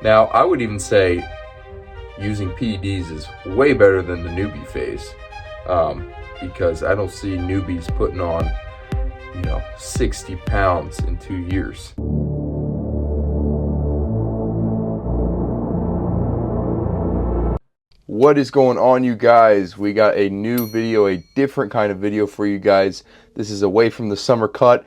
Now, I would even say using PEDs is way better than the newbie phase, because I don't see newbies putting on, 60 pounds in 2 years. What is going on, you guys? We got a new video, a different kind of video for you guys. This is away from the summer cut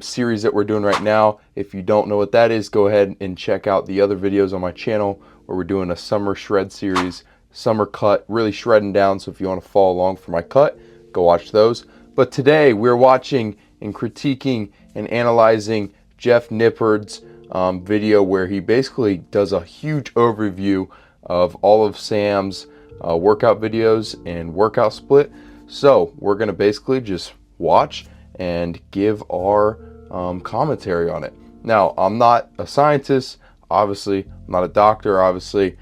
series that we're doing right now. If you don't know what that is, go ahead and check out the other videos on my channel where we're doing a summer shred series, summer cut, really shredding down. So if you want to follow along for my cut, go watch those. But today we're watching and critiquing and analyzing Jeff Nippard's video where he basically does a huge overview of all of Sam's workout videos and workout split. So we're gonna basically just watch and give our commentary on it. Now, I'm not a scientist, obviously. I'm not a doctor, obviously.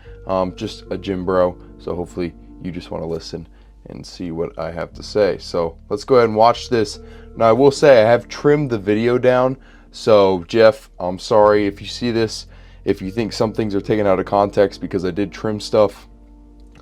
Just a gym bro. So hopefully you just want to listen and see what I have to say. So let's go ahead and watch this. Now, I will say I have trimmed the video down. So Jeff, I'm sorry if you see this. If you think some things are taken out of context because I did trim stuff,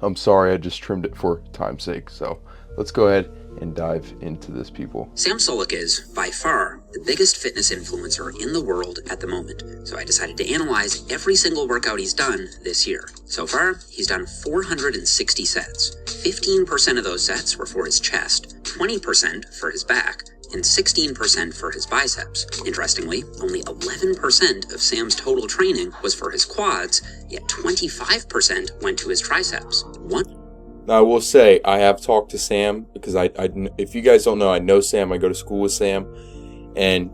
I'm sorry, I just trimmed it for time's sake. So let's go ahead and dive into this, people. Sam Sulek is, by far, the biggest fitness influencer in the world at the moment. So I decided to analyze every single workout he's done this year. So far, he's done 460 sets. 15% of those sets were for his chest, 20% for his back, and 16% for his biceps. Interestingly, only 11% of Sam's total training was for his quads, yet 25% went to his triceps. Now, I will say, I have talked to Sam because if you guys don't know, I know Sam. I go to school with Sam, and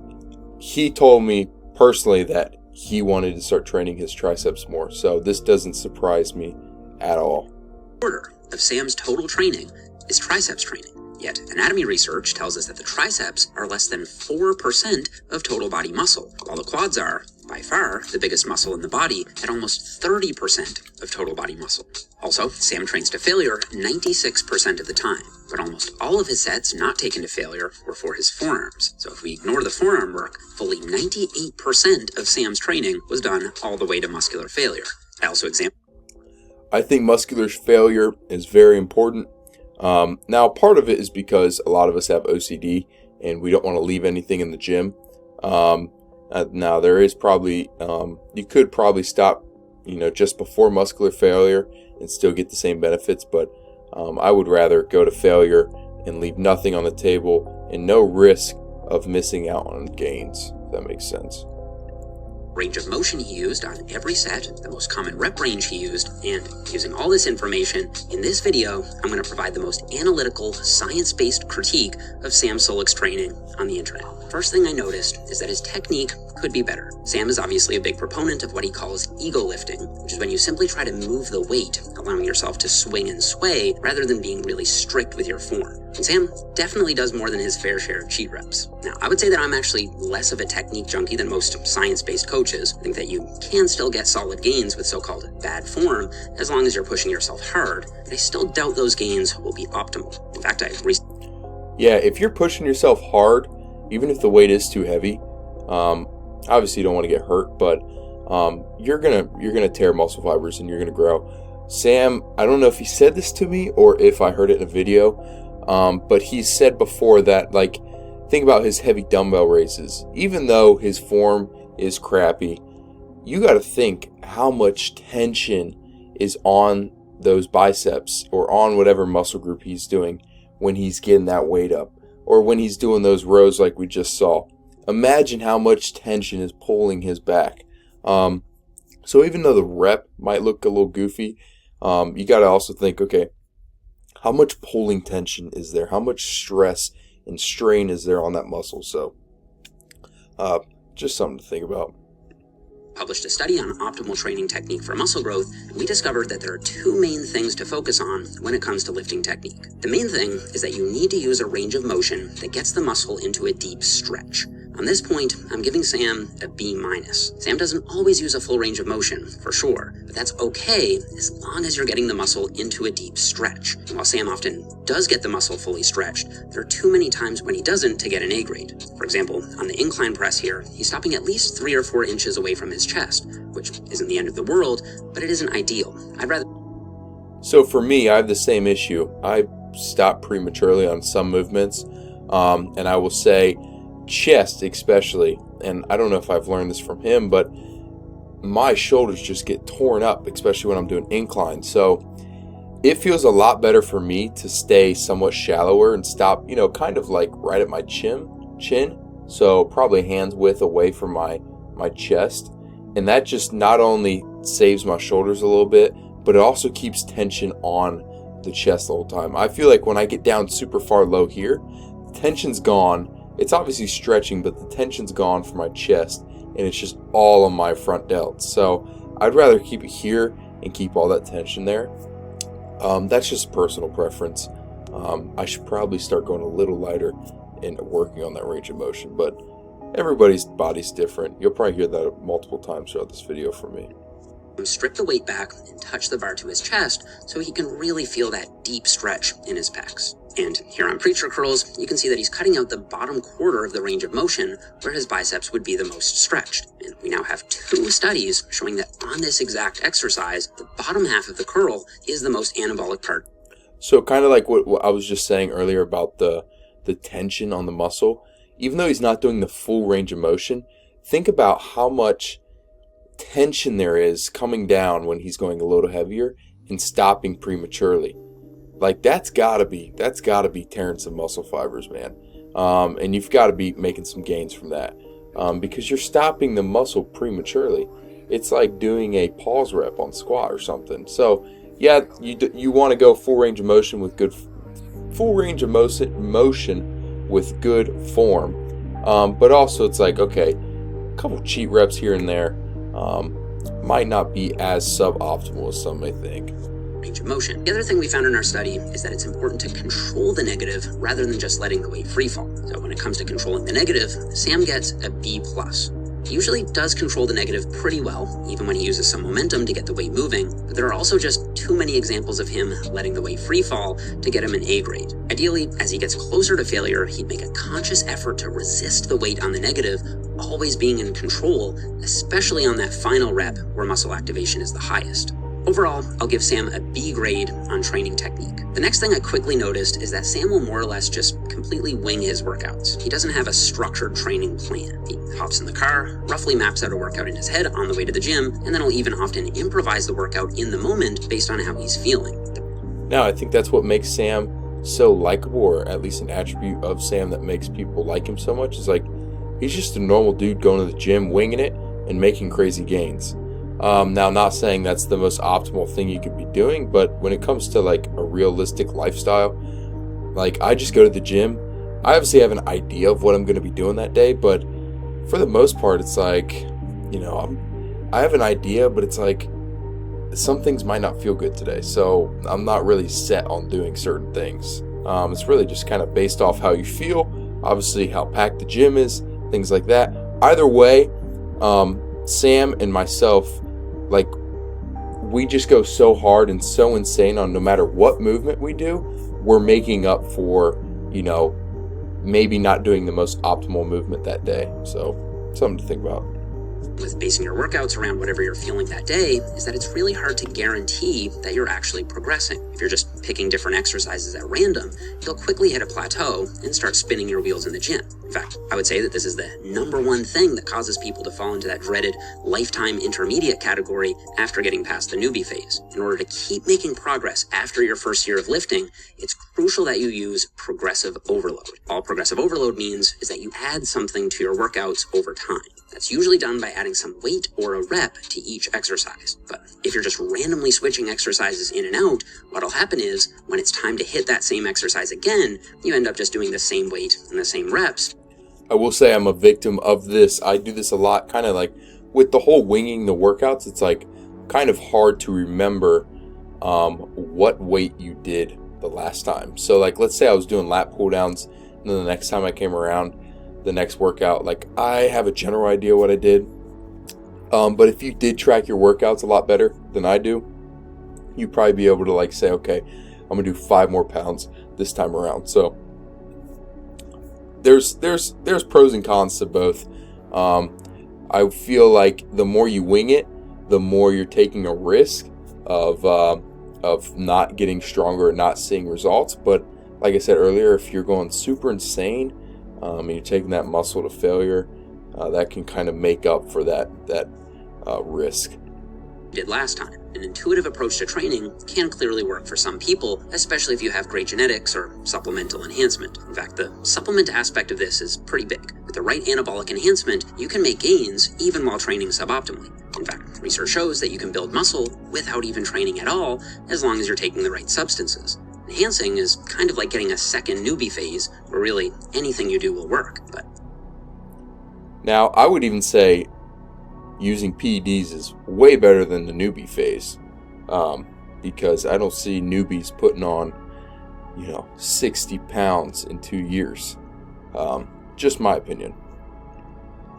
he told me personally that he wanted to start training his triceps more. So this doesn't surprise me at all. Quarter of Sam's total training is triceps training. Yet, anatomy research tells us that the triceps are less than 4% of total body muscle, while the quads are, by far, the biggest muscle in the body at almost 30% of total body muscle. Also, Sam trains to failure 96% of the time, but almost all of his sets not taken to failure were for his forearms. So if we ignore the forearm work, fully 98% of Sam's training was done all the way to muscular failure. I also examined. I think muscular failure is very important. Now, part of it is because a lot of us have OCD and we don't want to leave anything in the gym. Now, there is probably, you could probably stop, just before muscular failure and still get the same benefits. But I would rather go to failure and leave nothing on the table and no risk of missing out on gains, if that makes sense. Range of motion he used on every set, the most common rep range he used, and using all this information, in this video, I'm going to provide the most analytical, science-based critique of Sam Sulek's training on the internet. First thing I noticed is that his technique could be better. Sam is obviously a big proponent of what he calls ego lifting, which is when you simply try to move the weight, allowing yourself to swing and sway rather than being really strict with your form. And Sam definitely does more than his fair share of cheat reps. Now, I would say that I'm actually less of a technique junkie than most science-based coaches. I think that you can still get solid gains with so-called bad form as long as you're pushing yourself hard, but I still doubt those gains will be optimal. In fact, Yeah, if you're pushing yourself hard, even if the weight is too heavy, obviously you don't want to get hurt, but you're gonna tear muscle fibers and you're gonna grow. Sam, I don't know if he said this to me or if I heard it in a video, but he said before that, think about his heavy dumbbell raises. Even though his form is crappy, you got to think how much tension is on those biceps or on whatever muscle group he's doing when he's getting that weight up, or when he's doing those rows like we just saw. Imagine how much tension is pulling his back. So even though the rep might look a little goofy, you got to also think, okay, how much pulling tension is there? How much stress and strain is there on that muscle? So just something to think about. Published a study on optimal training technique for muscle growth, and we discovered that there are two main things to focus on when it comes to lifting technique. The main thing is that you need to use a range of motion that gets the muscle into a deep stretch. On this point, I'm giving Sam a B-. Sam doesn't always use a full range of motion, for sure, but that's okay as long as you're getting the muscle into a deep stretch. And while Sam often does get the muscle fully stretched, there are too many times when he doesn't to get an A grade. For example, on the incline press here, he's stopping at least 3 or 4 inches away from his chest, which isn't the end of the world, but it isn't ideal. I'd rather... So for me, I have the same issue. I stop prematurely on some movements, and I will say chest especially, and I don't know if I've learned this from him, but my shoulders just get torn up, especially when I'm doing incline. So it feels a lot better for me to stay somewhat shallower and stop, kind of like right at my chin. So probably hands width away from my chest. And that just not only saves my shoulders a little bit, but it also keeps tension on the chest the whole time. I feel like when I get down super far low here, tension's gone. It's obviously stretching, but the tension's gone from my chest, and it's just all on my front delts. So I'd rather keep it here and keep all that tension there. That's just personal preference. I should probably start going a little lighter and working on that range of motion, but everybody's body's different. You'll probably hear that multiple times throughout this video from me. Strip the weight back and touch the bar to his chest so he can really feel that deep stretch in his pecs. And here on preacher curls, you can see that he's cutting out the bottom quarter of the range of motion where his biceps would be the most stretched. And we now have 2 studies showing that on this exact exercise, the bottom half of the curl is the most anabolic part. So kind of like what I was just saying earlier about the tension on the muscle, even though he's not doing the full range of motion, think about how much tension there is coming down when he's going a little heavier and stopping prematurely. Like that's gotta be tearing some muscle fibers, man. And you've got to be making some gains from that, because you're stopping the muscle prematurely. It's like doing a pause rep on squat or something. So yeah, you want to go full range of motion with good form, but also it's like, okay, a couple cheat reps here and there might not be as suboptimal as some may think. Range of motion. The other thing we found in our study is that it's important to control the negative rather than just letting the weight free fall. So when it comes to controlling the negative, Sam gets a B+. He usually does control the negative pretty well, even when he uses some momentum to get the weight moving, but there are also just too many examples of him letting the weight free fall to get him an A grade. Ideally, as he gets closer to failure, he'd make a conscious effort to resist the weight on the negative, always being in control, especially on that final rep where muscle activation is the highest. Overall, I'll give Sam a B grade on training technique. The next thing I quickly noticed is that Sam will more or less just completely wing his workouts. He doesn't have a structured training plan. He hops in the car, roughly maps out a workout in his head on the way to the gym, and then he'll even often improvise the workout in the moment based on how he's feeling. Now, I think that's what makes Sam so likable, or at least an attribute of Sam that makes people like him so much, is like, he's just a normal dude going to the gym, winging it, and making crazy gains. Now, not saying that's the most optimal thing you could be doing, but when it comes to like a realistic lifestyle, like I just go to the gym. I obviously have an idea of what I'm going to be doing that day, but for the most part, it's like, I have an idea, but it's like some things might not feel good today, so I'm not really set on doing certain things. It's really just kind of based off how you feel, obviously how packed the gym is, things like that. Either way, Sam and myself, like, we just go so hard and so insane on no matter what movement we do, we're making up for, maybe not doing the most optimal movement that day. So, something to think about. With basing your workouts around whatever you're feeling that day is that it's really hard to guarantee that you're actually progressing. If you're just picking different exercises at random, you'll quickly hit a plateau and start spinning your wheels in the gym. In fact, I would say that this is the #1 thing that causes people to fall into that dreaded lifetime intermediate category after getting past the newbie phase. In order to keep making progress after your first year of lifting, it's crucial that you use progressive overload. All progressive overload means is that you add something to your workouts over time. That's usually done by adding some weight or a rep to each exercise. But if you're just randomly switching exercises in and out, what'll happen is when it's time to hit that same exercise again, you end up just doing the same weight and the same reps. I will say I'm a victim of this. I do this a lot, kind of like with the whole winging the workouts. It's like kind of hard to remember what weight you did the last time. So like, let's say I was doing lat pull downs, and then the next time I came around, the next workout, like I have a general idea what I did. But if you did track your workouts a lot better than I do, you'd probably be able to like say, okay, I'm gonna do 5 more pounds this time around. So there's pros and cons to both. I feel like the more you wing it, the more you're taking a risk of not getting stronger and not seeing results. But like I said earlier, if you're going super insane and you're taking that muscle to failure, that can kind of make up for that risk. Did last time. An intuitive approach to training can clearly work for some people, especially if you have great genetics or supplemental enhancement. In fact, the supplement aspect of this is pretty big. With the right anabolic enhancement, you can make gains even while training suboptimally. In fact, research shows that you can build muscle without even training at all, as long as you're taking the right substances. Enhancing is kind of like getting a second newbie phase, where really anything you do will work. But now, I would even say using PEDs is way better than the newbie phase, because I don't see newbies putting on 60 pounds in 2 years. Just my opinion.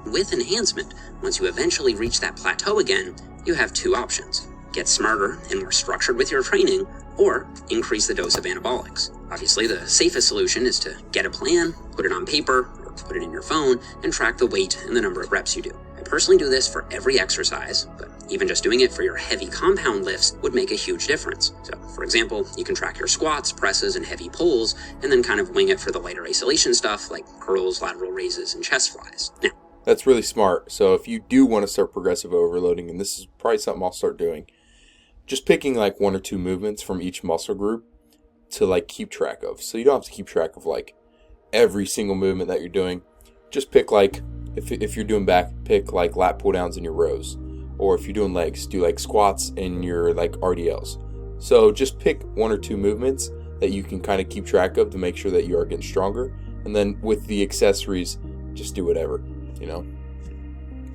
With enhancement, once you eventually reach that plateau again, you have two options: get smarter and more structured with your training, or increase the dose of anabolics. Obviously, the safest solution is to get a plan, put it on paper, or put it in your phone, and track the weight and the number of reps you do. I personally do this for every exercise, but even just doing it for your heavy compound lifts would make a huge difference. So, for example, you can track your squats, presses, and heavy pulls, and then kind of wing it for the lighter isolation stuff like curls, lateral raises, and chest flies. Now, that's really smart. So if you do want to start progressive overloading, and this is probably something I'll start doing, just picking like 1 or 2 movements from each muscle group to like keep track of. So you don't have to keep track of like every single movement that you're doing. Just pick like, if you're doing back, pick like lat pull downs in your rows. Or if you're doing legs, do like squats in your like RDLs. So just pick 1 or 2 movements that you can kind of keep track of to make sure that you are getting stronger. And then with the accessories, just do whatever,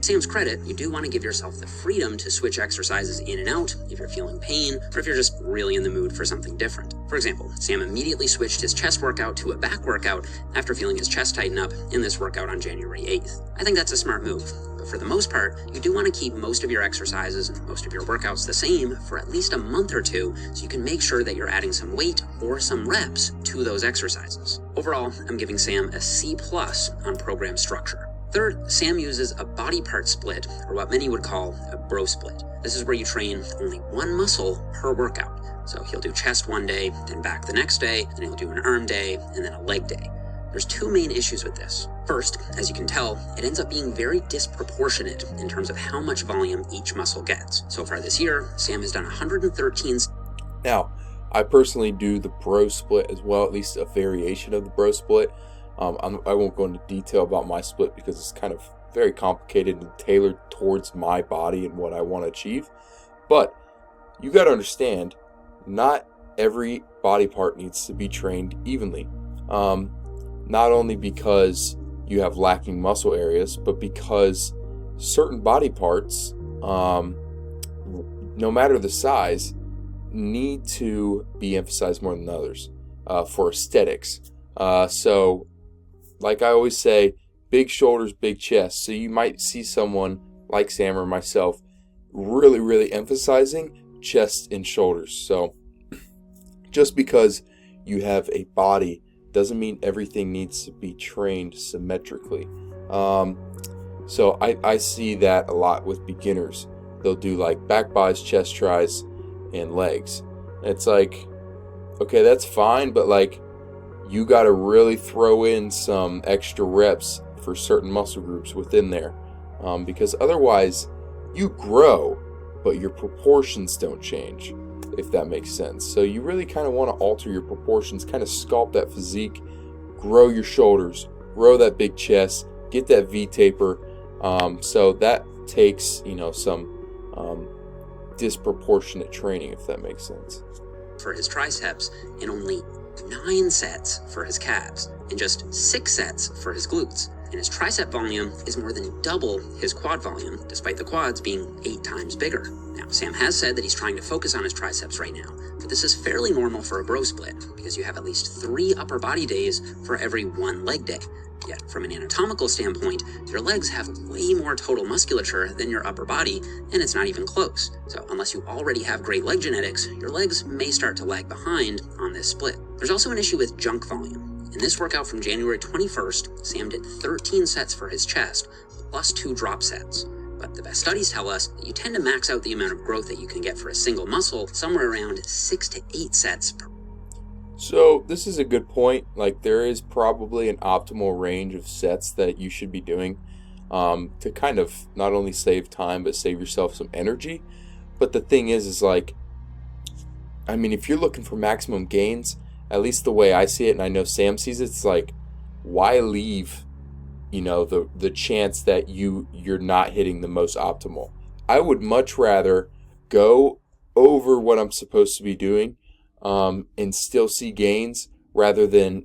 Sam's credit, you do want to give yourself the freedom to switch exercises in and out if you're feeling pain or if you're just really in the mood for something different. For example, Sam immediately switched his chest workout to a back workout after feeling his chest tighten up in this workout on January 8th. I think that's a smart move, but for the most part, you do want to keep most of your exercises and most of your workouts the same for at least a month or 2 so you can make sure that you're adding some weight or some reps to those exercises. Overall, I'm giving Sam a C+ on program structure. Third, Sam uses a body part split, or what many would call a bro split. This is where you train only one muscle per workout. So he'll do chest one day, then back the next day, then he'll do an arm day, and then a leg day. There's 2 main issues with this. First, as you can tell, it ends up being very disproportionate in terms of how much volume each muscle gets. So far this year, Sam has done 113. Now, I personally do the bro split as well, at least a variation of the bro split. I won't go into detail about my split because it's kind of very complicated and tailored towards my body and what I want to achieve. But you got to understand, not every body part needs to be trained evenly. Not only because you have lacking muscle areas, but because certain body parts, no matter the size, need to be emphasized more than others for aesthetics. So like I always say, big shoulders, big chest. So you might see someone like Sam or myself really, really emphasizing chest and shoulders. So just because you have a body doesn't mean everything needs to be trained symmetrically. So I see that a lot with beginners. They'll do like back bis, chest tries, and legs. It's like, okay, that's fine, but like, you got to really throw in some extra reps for certain muscle groups within there, because otherwise you grow, but your proportions don't change, if that makes sense. So you really kind of want to alter your proportions, kind of sculpt that physique, grow your shoulders, grow that big chest, get that V-taper. So that takes, some disproportionate training, if that makes sense. For his triceps and only 9 sets for his calves and just 6 sets for his glutes. And his tricep volume is more than double his quad volume, despite the quads being 8 times bigger. Now, Sam has said that he's trying to focus on his triceps right now, but this is fairly normal for a bro split because you have at least 3 upper body days for every 1 leg day. Yet, from an anatomical standpoint, your legs have way more total musculature than your upper body, and it's not even close. So unless you already have great leg genetics, your legs may start to lag behind on this split. There's also an issue with junk volume. In this workout from January 21st, Sam did 13 sets for his chest, plus 2 drop sets. But the best studies tell us that you tend to max out the amount of growth that you can get for a single muscle somewhere around 6 to 8 sets per. So this is a good point. Like, there is probably an optimal range of sets that you should be doing to kind of not only save time but save yourself some energy. But the thing is like, I mean, if you're looking for maximum gains, at least the way I see it, and I know Sam sees it, it's like, why leave, the chance that you're not hitting the most optimal? I would much rather go over what I'm supposed to be doing and still see gains rather than,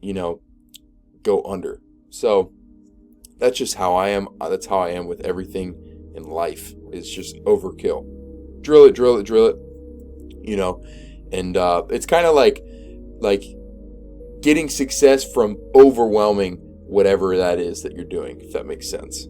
go under. So that's just how I am. That's how I am with everything in life. It's just overkill. Drill it, and it's kind of like getting success from overwhelming whatever that is that you're doing, if that makes sense.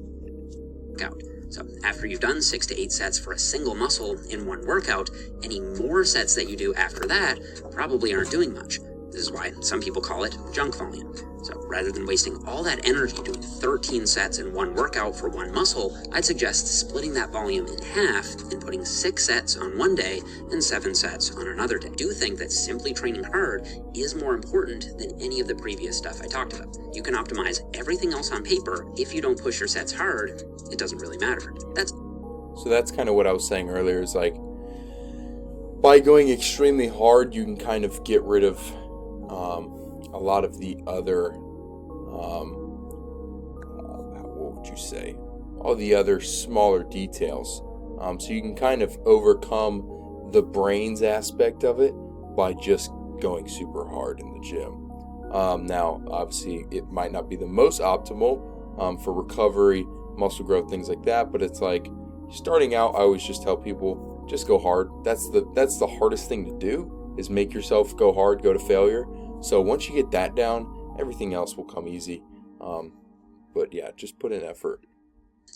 Workout. So after you've done 6 to 8 sets for a single muscle in one workout, any more sets that you do after that probably aren't doing much. This is why some people call it junk volume. So rather than wasting all that energy doing 13 sets in one workout for one muscle, I'd suggest splitting that volume in half and putting 6 sets on one day and 7 sets on another day. I do think that simply training hard is more important than any of the previous stuff I talked about. You can optimize everything else on paper. If you don't push your sets hard, it doesn't really matter. So that's kind of what I was saying earlier, is like, by going extremely hard, you can kind of get rid of a lot of the other, what would you say, all the other smaller details. So you can kind of overcome the brains aspect of it by just going super hard in the gym. Now, obviously, it might not be the most optimal for recovery, muscle growth, things like that, but it's like, starting out, I always just tell people, just go hard. That's the hardest thing to do, is make yourself go hard, go to failure. So once you get that down, everything else will come easy. But yeah, just put in effort.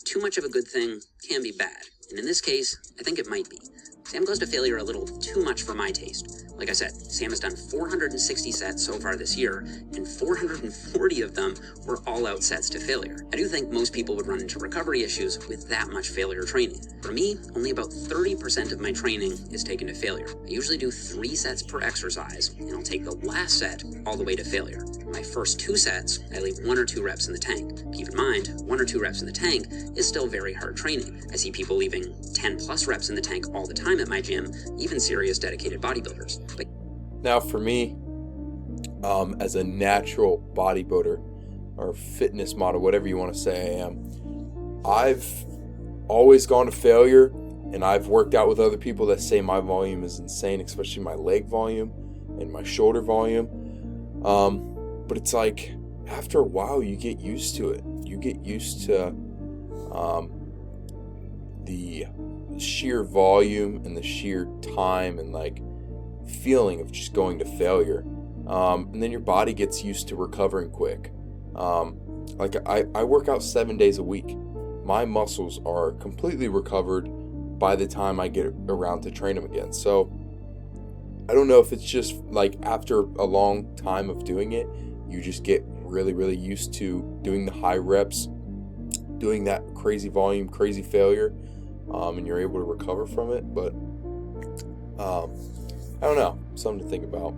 Too much of a good thing can be bad, and in this case, I think it might be. Sam goes to failure a little too much for my taste. Like I said, Sam has done 460 sets so far this year, and 440 of them were all-out sets to failure. I do think most people would run into recovery issues with that much failure training. For me, only about 30% of my training is taken to failure. I usually do 3 sets per exercise, and I'll take the last set all the way to failure. My first 2 sets, I leave 1 or 2 reps in the tank. Keep in mind, 1 or 2 reps in the tank is still very hard training. I see people leaving 10 plus reps in the tank all the time at my gym, even serious dedicated bodybuilders. But now for me, as a natural bodybuilder or fitness model, whatever you want to say I am, I've always gone to failure, and I've worked out with other people that say my volume is insane, especially my leg volume and my shoulder volume. But it's like, after a while, you get used to it. You get used to the sheer volume and the sheer time and like feeling of just going to failure. And then your body gets used to recovering quick. Like I work out 7 days a week. My muscles are completely recovered by the time I get around to train them again. So I don't know if it's just like after a long time of doing it, you just get really, really used to doing the high reps, doing that crazy volume, crazy failure, and you're able to recover from it. But I don't know, something to think about.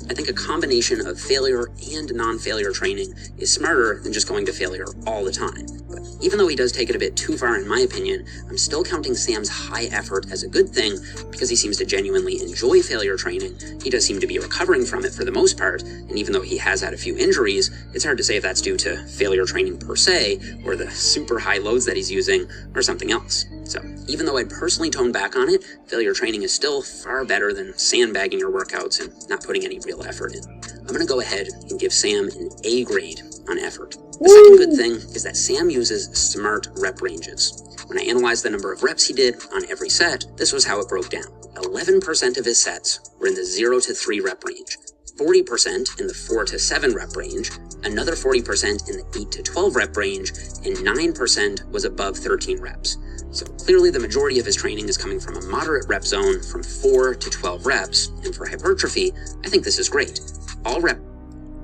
I think a combination of failure and non-failure training is smarter than just going to failure all the time. But even though he does take it a bit too far in my opinion, I'm still counting Sam's high effort as a good thing because he seems to genuinely enjoy failure training. He does seem to be recovering from it for the most part, and even though he has had a few injuries, it's hard to say if that's due to failure training per se, or the super high loads that he's using, or something else. So even though I'd personally tone back on it, failure training is still far better than sandbagging your workouts and not putting any real effort in. I'm going to go ahead and give Sam an A grade on effort. The second good thing is that Sam uses smart rep ranges. When I analyzed the number of reps he did on every set, this was how it broke down. 11% of his sets were in the 0 to 3 rep range, 40% in the 4 to 7 rep range, another 40% in the 8 to 12 rep range, and 9% was above 13 reps. So clearly the majority of his training is coming from a moderate rep zone from 4 to 12 reps, and for hypertrophy, I think this is great. All rep.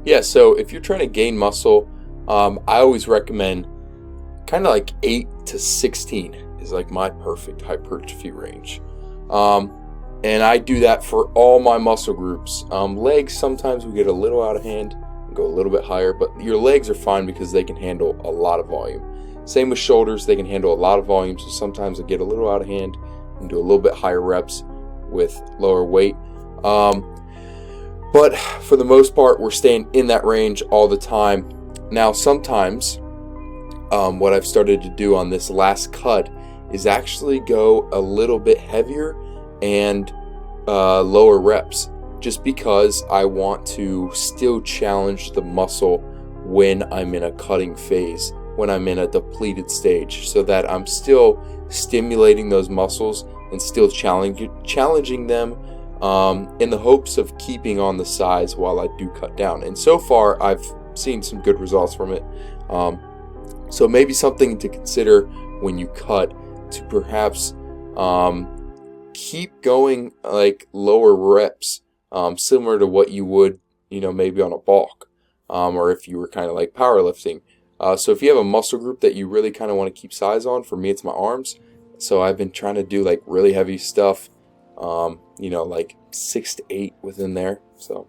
Yeah, so if you're trying to gain muscle, I always recommend kind of like 8 to 16 is like my perfect hypertrophy range. And I do that for all my muscle groups. Legs, sometimes we get a little out of hand and go a little bit higher, but your legs are fine because they can handle a lot of volume. Same with shoulders, they can handle a lot of volume, so sometimes I get a little out of hand and do a little bit higher reps with lower weight. But for the most part, we're staying in that range all the time. Now, sometimes what I've started to do on this last cut is actually go a little bit heavier and lower reps, just because I want to still challenge the muscle when I'm in a cutting phase, when I'm in a depleted stage, so that I'm still stimulating those muscles and still challenging them in the hopes of keeping on the size while I do cut down. And so far, I've seen some good results from it. So maybe something to consider when you cut, to perhaps keep going like lower reps, similar to what you would, maybe on a bulk, or if you were kind of like powerlifting. So if you have a muscle group that you really kind of want to keep size on, for me it's my arms. So I've been trying to do like really heavy stuff, like 6 to 8 within there. So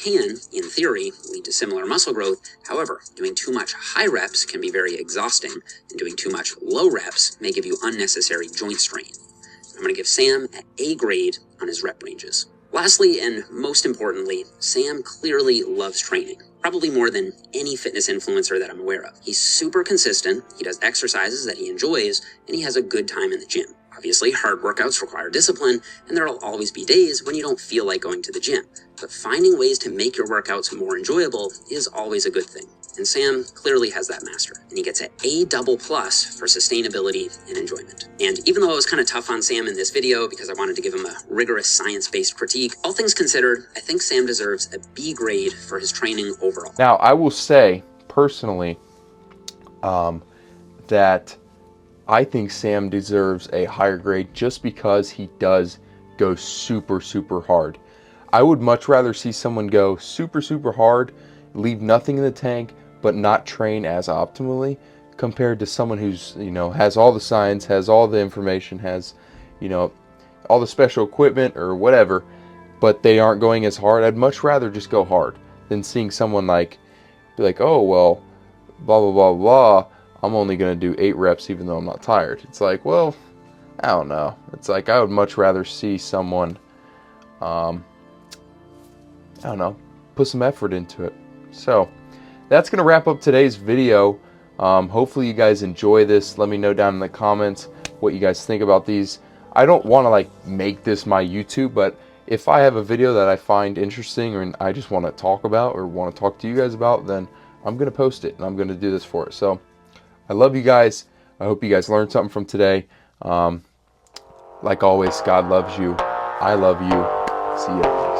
can, in theory, lead to similar muscle growth. However, doing too much high reps can be very exhausting, and doing too much low reps may give you unnecessary joint strain. I'm going to give Sam an A grade on his rep ranges. Lastly, and most importantly, Sam clearly loves training, probably more than any fitness influencer that I'm aware of. He's super consistent, he does exercises that he enjoys, and he has a good time in the gym. Obviously, hard workouts require discipline, and there will always be days when you don't feel like going to the gym. But finding ways to make your workouts more enjoyable is always a good thing. And Sam clearly has that mastered, and he gets an A++ for sustainability and enjoyment. And even though I was kind of tough on Sam in this video because I wanted to give him a rigorous science-based critique, all things considered, I think Sam deserves a B grade for his training overall. now I will say personally that I think Sam deserves a higher grade just because he does go super, super hard. I would much rather see someone go super, super hard, leave nothing in the tank, but not train as optimally, compared to someone who's, has all the science, has all the information, has, all the special equipment or whatever, but they aren't going as hard. I'd much rather just go hard than seeing someone be like, oh, well, blah, blah, blah, blah, I'm only going to do 8 reps even though I'm not tired. It's like, well, I don't know. It's like I would much rather see someone, I don't know, put some effort into it. So that's going to wrap up today's video. Hopefully you guys enjoy this. Let me know down in the comments what you guys think about these. I don't want to make this my YouTube, but if I have a video that I find interesting or I just want to talk about or want to talk to you guys about, then I'm going to post it and I'm going to do this for it. So I love you guys. I hope you guys learned something from today. Like always, God loves you. I love you. See ya.